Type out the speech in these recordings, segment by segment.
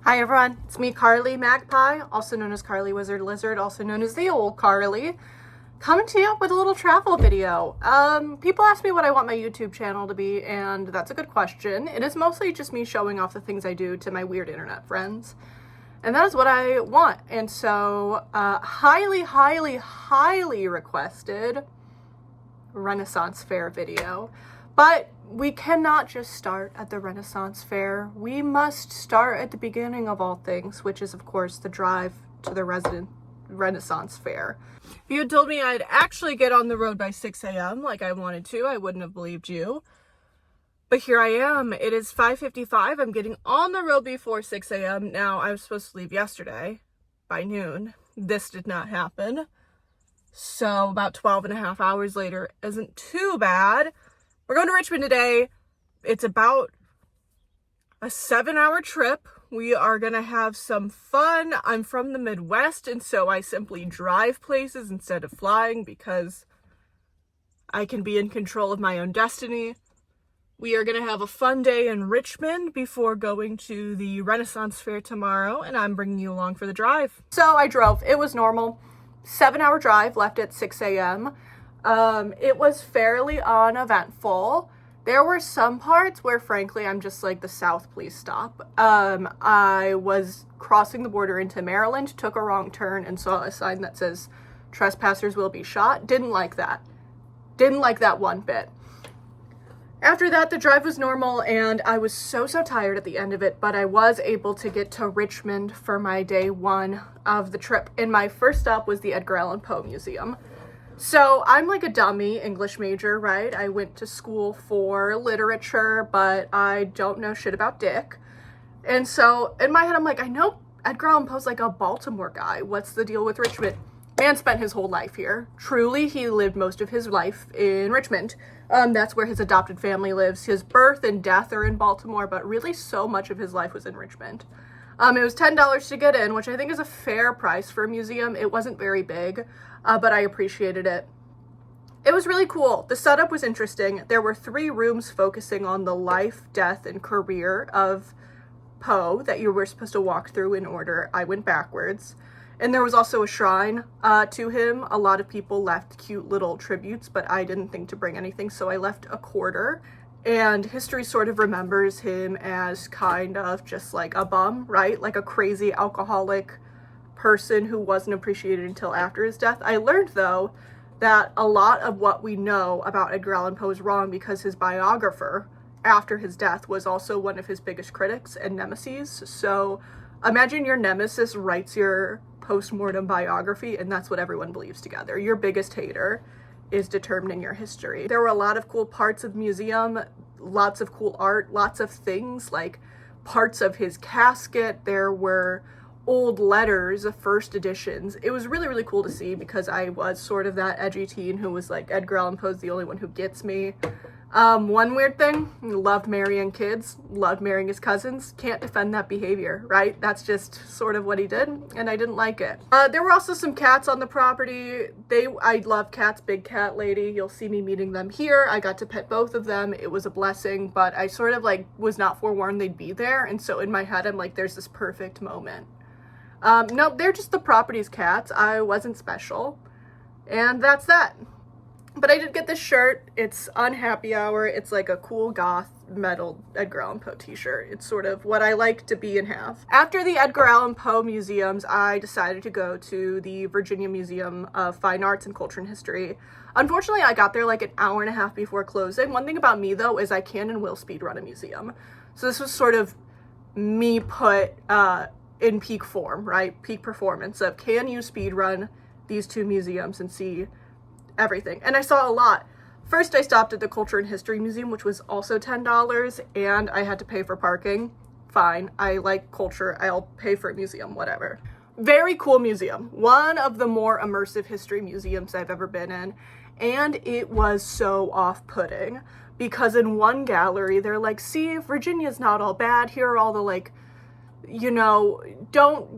Hi everyone, it's me Carly Magpie, also known as Carly Wizard Lizard, also known as the old Carly, coming to you with a little travel video. People ask me what I want my YouTube channel to be, and that's a good question. It is mostly just me showing off the things I do to my weird internet friends. And that is what I want. And so, highly requested Renaissance Fair video. But we cannot just start at the Renaissance Fair. We must start at the beginning of all things, which is, of course, the drive to the Renaissance Fair. If you had told me I'd actually get on the road by 6 a.m. like I wanted to, I wouldn't have believed you. But here I am. It is 5:55. I'm getting on the road before 6 a.m. Now, I was supposed to leave yesterday by noon. This did not happen. So about 12 and a half hours later isn't too bad. We're going to Richmond today. It's about a 7-hour trip. We are going to have some fun. I'm from the Midwest, and so I simply drive places instead of flying because I can be in control of my own destiny. We are going to have a fun day in Richmond before going to the Renaissance Fair tomorrow, and I'm bringing you along for the drive. So I drove. It was normal. 7-hour drive, left at 6 a.m. It was fairly uneventful. There were some parts where, frankly, I'm just like, the South, please stop. I was crossing the border into Maryland, took a wrong turn, and saw a sign that says, "Trespassers will be shot." Didn't like that. Didn't like that one bit. After that, the drive was normal, and I was so tired at the end of it, but I was able to get to Richmond for my day one of the trip, and my first stop was the Edgar Allan Poe Museum. So I'm like a dummy English major, right? I went to school for literature, but I don't know shit about Dick. And so in my head, I'm like, I know Edgar Allan Poe's like a Baltimore guy. What's the deal with Richmond? Man spent his whole life here. Truly, he lived most of his life in Richmond. That's where his adopted family lives. His birth and death are in Baltimore, but really so much of his life was in Richmond. It was $10 to get in, which I think is a fair price for a museum. It wasn't very big, but I appreciated it. It was really cool. The setup was interesting. There were 3 rooms focusing on the life, death, and career of Poe that you were supposed to walk through in order. I went backwards. And there was also a shrine to him. A lot of people left cute little tributes, but I didn't think to bring anything, so I left a quarter. And history sort of remembers him as kind of just like a bum, right? Like a crazy alcoholic person who wasn't appreciated until after his death. I learned, though, that a lot of what we know about Edgar Allan Poe is wrong because his biographer, after his death, was also one of his biggest critics and nemesis. So imagine your nemesis writes your post-mortem biography, and that's what everyone believes together. Your biggest hater is determining your history. There were a lot of cool parts of the museum, lots of cool art, lots of things like parts of his casket. There were old letters, first editions. It was really cool to see because I was sort of that edgy teen who was like, Edgar Allan Poe's the only one who gets me. One weird thing, loved marrying kids, loved marrying his cousins. Can't defend that behavior, right? That's just sort of what he did, and I didn't like it. There were also some cats on the property. I love cats, big cat lady. You'll see me meeting them here. I got to pet both of them. It was a blessing, but I sort of like was not forewarned they'd be there, and so in my head, I'm like, there's this perfect moment. No, they're just the property's cats. I wasn't special, and that's that. But I did get this shirt. It's Unhappy Hour. It's like a cool goth metal Edgar Allan Poe t-shirt. It's sort of what I like to be and have. After the Edgar Allan Poe museums, I decided to go to the Virginia Museum of Fine Arts and Culture and History. Unfortunately, I got there like an hour and a half before closing. One thing about me, though, is I can and will speed run a museum. So this was sort of me put in peak form, right? Peak performance of, can you speed run these 2 museums and see everything? And I saw a lot. First, I stopped at the Culture and History Museum, which was also $10, and I had to pay for parking. Fine, I like culture, I'll pay for a museum, whatever. Very cool museum. One of the more immersive history museums I've ever been in, and it was so off-putting because in one gallery, they're like, see, Virginia's not all bad. Here are all the like, you know,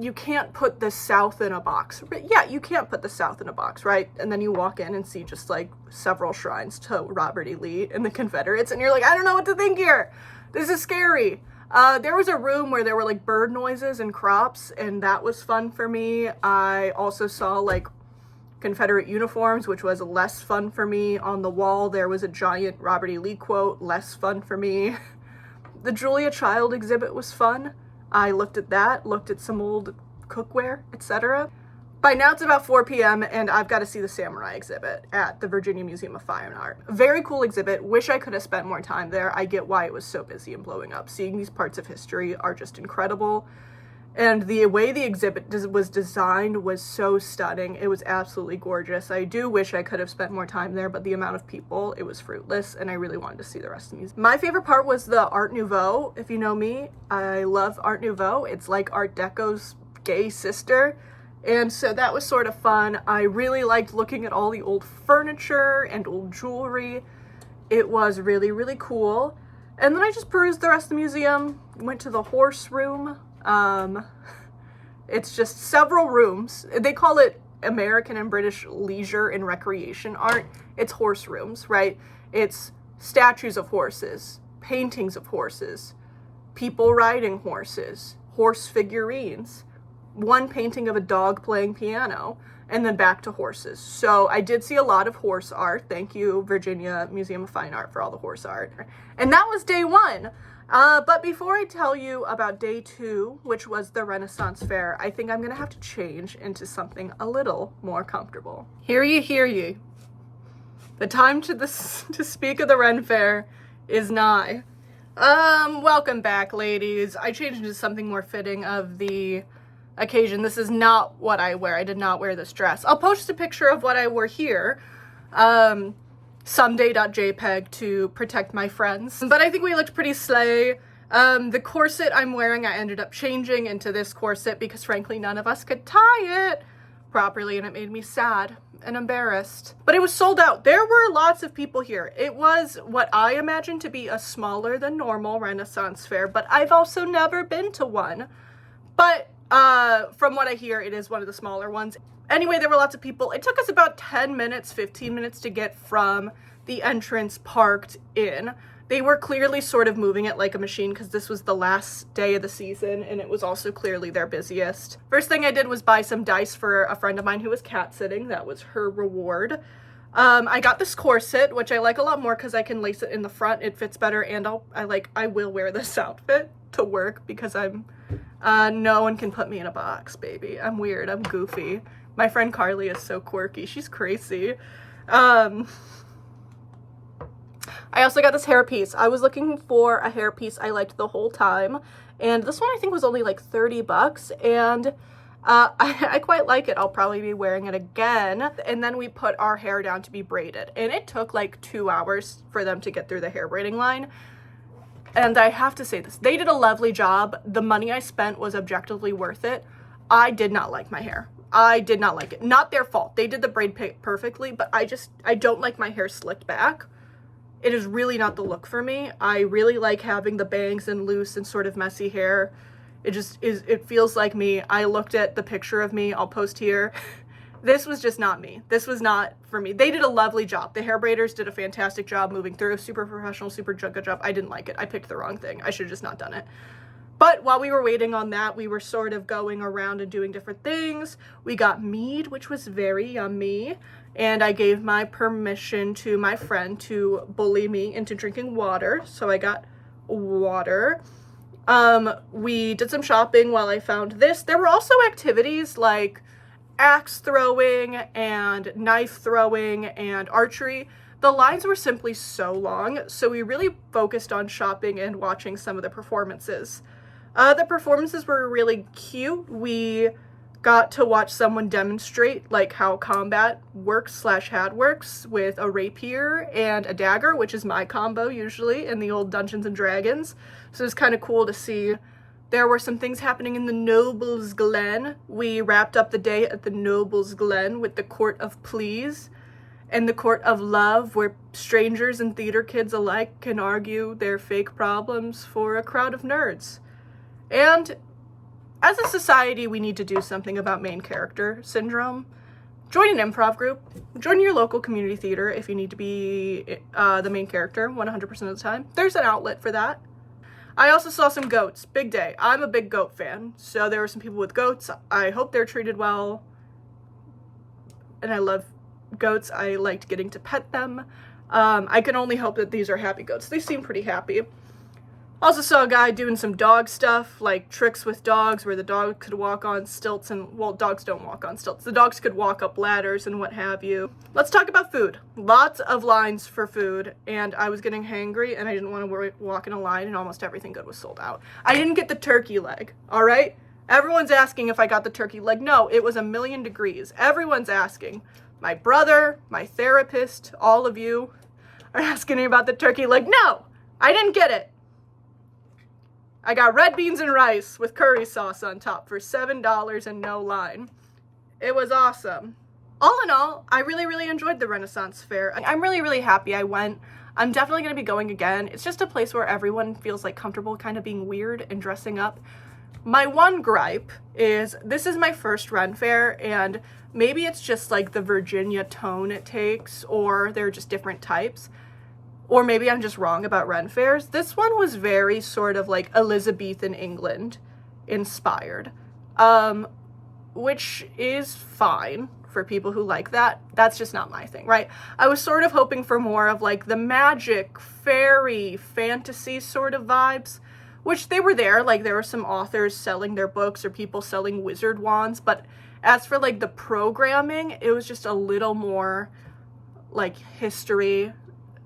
you can't put the South in a box. Yeah, you can't put the South in a box, right? And then you walk in and see just like several shrines to Robert E. Lee and the Confederates, and you're like, I don't know what to think here. This is scary. There was a room where there were like bird noises and crops, and that was fun for me. I also saw like Confederate uniforms, which was less fun for me. On the wall, there was a giant Robert E. Lee quote, less fun for me. The Julia Child exhibit was fun. I looked at that, looked at some old cookware, etc. By now it's about 4 p.m. and I've got to see the samurai exhibit at the Virginia Museum of Fine Art. Very cool exhibit. Wish I could have spent more time there. I get why it was so busy and blowing up. Seeing these parts of history are just incredible. And the way the exhibit was designed was so stunning. It was absolutely gorgeous. I do wish I could have spent more time there, but the amount of people, it was fruitless, and I really wanted to see the rest of the museum. My favorite part was the Art Nouveau. If you know me, I love Art Nouveau. It's like Art Deco's gay sister. And so that was sort of fun. I really liked looking at all the old furniture and old jewelry. It was really, really cool. And then I just perused the rest of the museum, went to the horse room. It's just several rooms. They call it American and British leisure and recreation art. It's horse rooms, right? It's statues of horses, paintings of horses, people riding horses, horse figurines, one painting of a dog playing piano, and then back to horses. So I did see a lot of horse art. Thank you, Virginia Museum of Fine Art, for all the horse art. And that was day one. But before I tell you about day two, which was the Renaissance Fair, I think I'm gonna have to change into something a little more comfortable. Hear ye, hear ye. The time to speak of the Renn Fair is nigh. Welcome back, ladies. I changed into something more fitting of the occasion. This is not what I wear. I did not wear this dress. I'll post a picture of what I wore here. Someday.jpg to protect my friends. But I think we looked pretty slay. The corset I'm wearing, I ended up changing into this corset because frankly none of us could tie it properly, and it made me sad and embarrassed. But it was sold out. There were lots of people here. It was what I imagined to be a smaller than normal Renaissance fair, but I've also never been to one. But from what I hear, it is one of the smaller ones. Anyway, there were lots of people. It took us about 10 minutes, 15 minutes to get from the entrance parked in. They were clearly sort of moving it like a machine because this was the last day of the season and it was also clearly their busiest. First thing I did was buy some dice for a friend of mine who was cat sitting. That was her reward. I got this corset, which I like a lot more because I can lace it in the front. It fits better, and I will wear this outfit to work because no one can put me in a box, baby. I'm weird. I'm goofy. My friend Carly is so quirky. She's crazy. I also got this hairpiece. I was looking for a hairpiece I liked the whole time, and this one I think was only like 30 bucks, and I quite like it. I'll probably be wearing it again. And then we put our hair down to be braided, and it took like 2 hours for them to get through the hair braiding line. And I have to say this, they did a lovely job. The money I spent was objectively worth it. I did not like my hair. I did not like it. Not their fault. They did the braid perfectly, but I don't like my hair slicked back. It is really not the look for me. I really like having the bangs and loose and sort of messy hair. It just is, it feels like me. I looked at the picture of me, I'll post here. This was just not me. This was not for me. They did a lovely job. The hair braiders did a fantastic job moving through. Super professional, super good job. I didn't like it. I picked the wrong thing. I should have just not done it. But while we were waiting on that, we were sort of going around and doing different things. We got mead, which was very yummy. And I gave my permission to my friend to bully me into drinking water. So I got water. We did some shopping while I found this. There were also activities like axe throwing and knife throwing and archery. The lines were simply so long, so we really focused on shopping and watching some of the performances. The performances were really cute. We got to watch someone demonstrate like how combat works / had works with a rapier and a dagger, which is my combo usually in the old Dungeons and Dragons. So it's kind of cool to see. There were some things happening in the Noble's Glen. We wrapped up the day at the Noble's Glen with the Court of Pleas and the Court of Love, where strangers and theater kids alike can argue their fake problems for a crowd of nerds. And as a society, we need to do something about main character syndrome. Join an improv group. Join your local community theater if you need to be the main character 100% of the time. There's an outlet for that. I also saw some goats. Big day. I'm a big goat fan. So there were some people with goats. I hope they're treated well. And I love goats. I liked getting to pet them. I can only hope that these are happy goats. They seem pretty happy. Also saw a guy doing some dog stuff, like tricks with dogs where the dog could walk on stilts and, well, dogs don't walk on stilts. The dogs could walk up ladders and what have you. Let's talk about food. Lots of lines for food, and I was getting hangry and I didn't want to walk in a line, and almost everything good was sold out. I didn't get the turkey leg, all right? Everyone's asking if I got the turkey leg. No, it was 1,000,000 degrees. Everyone's asking. My brother, my therapist, all of you are asking me about the turkey leg. No, I didn't get it. I got red beans and rice with curry sauce on top for $7 and no line. It was awesome. All in all, I really enjoyed the Renaissance Fair. I'm really happy I went. I'm definitely going to be going again. It's just a place where everyone feels like comfortable kind of being weird and dressing up. My one gripe is this is my first Renn Fair, and maybe it's just like the Virginia tone it takes, or they're just different types. Or maybe I'm just wrong about Renn Fairs. This one was very sort of like Elizabethan England inspired, which is fine for people who like that. That's just not my thing, right? I was sort of hoping for more of like the magic, fairy, fantasy sort of vibes, which they were there. Like there were some authors selling their books or people selling wizard wands, but as for like the programming, it was just a little more like history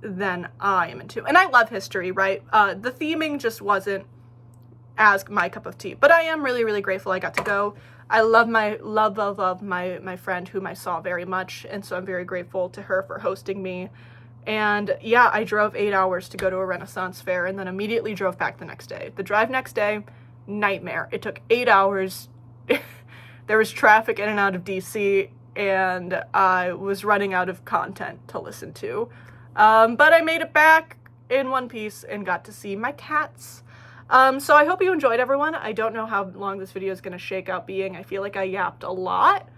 than I am into. And I love history, right? The theming just wasn't as my cup of tea, but I am really grateful I got to go. I love my friend whom I saw very much, and so I'm very grateful to her for hosting me. And yeah, I drove 8 hours to go to a Renaissance Fair and then immediately drove back the next day. The drive next day, nightmare. It took 8 hours. There was traffic in and out of DC, and I was running out of content to listen to. But I made it back in one piece and got to see my cats. So I hope you enjoyed, everyone. I don't know how long this video is going to shake out being. I feel like I yapped a lot,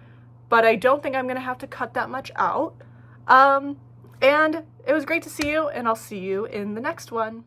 but I don't think I'm going to have to cut that much out. And it was great to see you, and I'll see you in the next one.